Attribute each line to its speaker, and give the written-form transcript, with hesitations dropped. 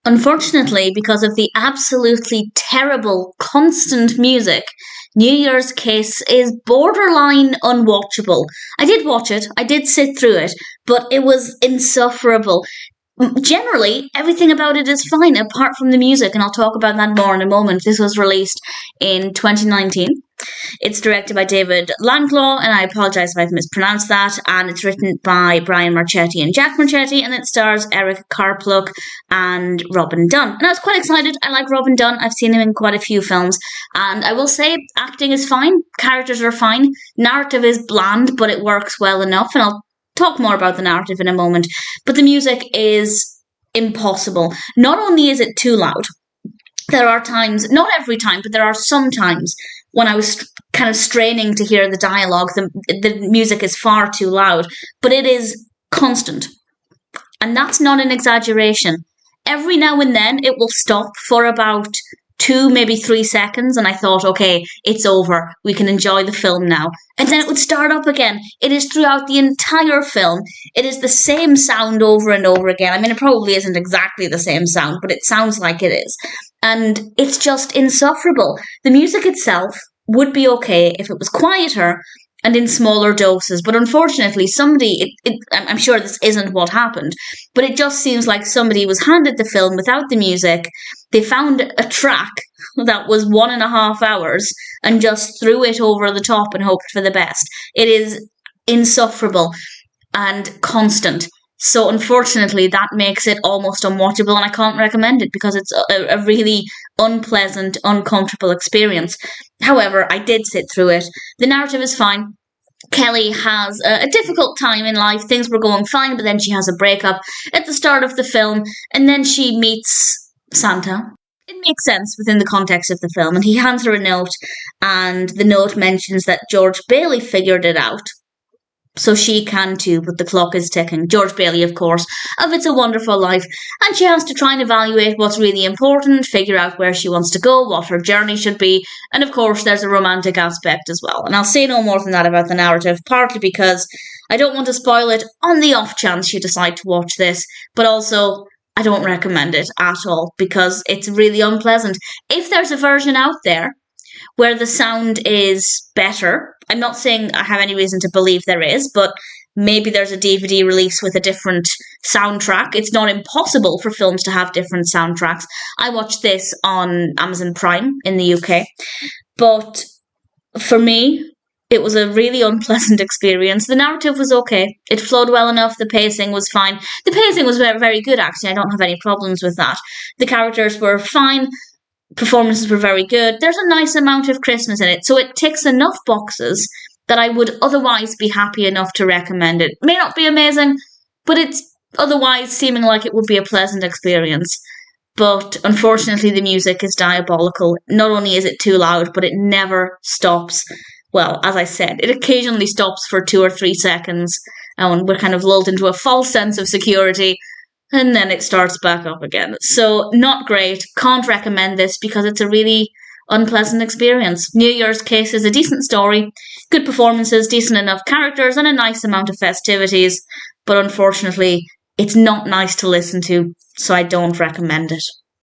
Speaker 1: Unfortunately, because of the absolutely terrible, constant music, New Year's Kiss is borderline unwatchable. I did watch it, I did sit through it, but it was insufferable. Generally, everything about it is fine apart from the music, and I'll talk about that more in a moment. This was released in 2019. It's directed by David Langlois, and I apologise if I've mispronounced that. And it's written by Brian Marchetti and Jack Marchetti, and it stars Erin Karpluk and Robin Dunne. And I was quite excited. I like Robin Dunne. I've seen him in quite a few films. And I will say, acting is fine. Characters are fine. Narrative is bland, but it works well enough. And I'll talk more about the narrative in a moment. But the music is impossible. Not only is it too loud, there are times, not every time, but there are some times when I was kind of straining to hear the dialogue. The music is far too loud, but it is constant. And that's not an exaggeration. Every now and then it will stop for about 2, maybe 3 seconds, and I thought, okay, it's over. We can enjoy the film now. And then it would start up again. It is throughout the entire film. It is the same sound over and over again. I mean, it probably isn't exactly the same sound, but it sounds like it is. And it's just insufferable. The music itself would be okay if it was quieter and in smaller doses. But unfortunately, I'm sure this isn't what happened, but it just seems like somebody was handed the film without the music. They found a track that was 1.5 hours and just threw it over the top and hoped for the best. It is insufferable and constant. So unfortunately, that makes it almost unwatchable, and I can't recommend it because it's a really unpleasant, uncomfortable experience. However, I did sit through it. The narrative is fine. Kelly has a difficult time in life. Things were going fine, but then she has a breakup at the start of the film, and then she meets Santa. It makes sense within the context of the film, and he hands her a note, and the note mentions that George Bailey figured it out. So she can too, but the clock is ticking. George Bailey, of course, of It's a Wonderful Life. And she has to try and evaluate what's really important, figure out where she wants to go, what her journey should be. And of course, there's a romantic aspect as well. And I'll say no more than that about the narrative, partly because I don't want to spoil it on the off chance you decide to watch this. But also, I don't recommend it at all because it's really unpleasant. If there's a version out there where the sound is better, I'm not saying I have any reason to believe there is, but maybe there's a DVD release with a different soundtrack. It's not impossible for films to have different soundtracks. I watched this on Amazon Prime in the UK, but for me, it was a really unpleasant experience. The narrative was okay. It flowed well enough. The pacing was fine. The pacing was very, very good, actually. I don't have any problems with that. The characters were fine. Performances were very good. There's a nice amount of Christmas in it, so it ticks enough boxes that I would otherwise be happy enough to recommend it. May not be amazing, but it's otherwise seeming like it would be a pleasant experience. But unfortunately, the music is diabolical. Not only is it too loud, but it never stops. Well, as I said, it occasionally stops for 2 or 3 seconds, and we're kind of lulled into a false sense of security, and then it starts back up again. So, not great. Can't recommend this because it's a really unpleasant experience. New Year's Kiss is a decent story, good performances, decent enough characters, and a nice amount of festivities. But unfortunately, it's not nice to listen to, so I don't recommend it.